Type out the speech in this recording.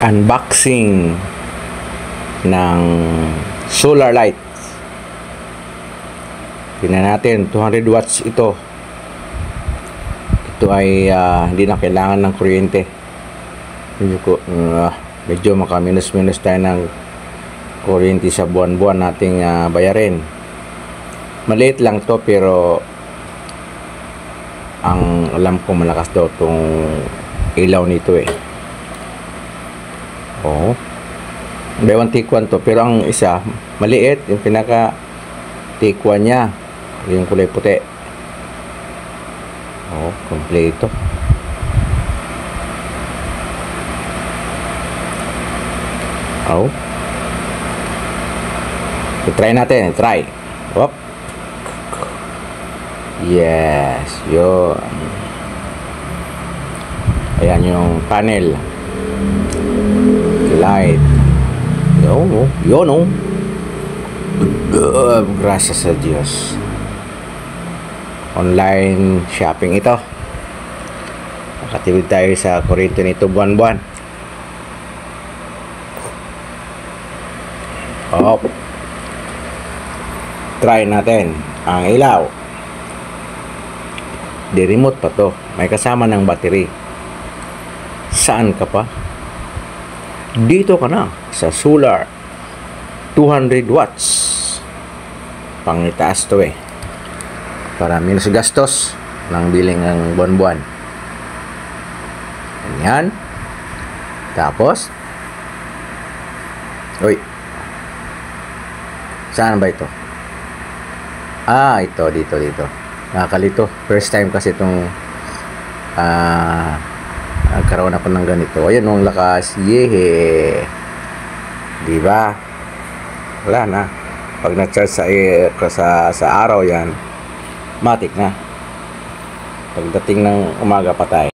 Unboxing ng solar light. Tingnan natin, 200 watts ito. Ito ay hindi na kailangan ng kuryente. Medyo makaminus-minus tayo ng kuryente sa buwan-buwan nating bayarin. Maliit lang to, pero ang alam ko malakas daw tong ilaw nito eh. Oh, may 1 take 1 to, pero ang isa maliit, yung pinaka take 1 nya, yung kulay puti. Oh, kompleto. Oh, try natin, try. Whoop. Yes, yun. Ayan yung panel light. Yun oh. Gracias sa Diyos. Online shopping ito. Nakatipid tayo sa kuryente nito buwan-buwan. Oh. Try natin ang ilaw. Di remote pa to. May kasama ng battery. Saan ka pa? Dito ka na sa solar 200 watts. Pangitaas to eh, para minus gastos ng biling ng buwan-buwan. Yan. Tapos saan ba ito? Ito dito. Nakakalito. First time kasi itong nagkaroon ako ng ganito. Ayun, ang lakas. Yehe. Diba? Wala na. Pag na-charge sa araw yan, matik na. Pagdating ng umaga patay.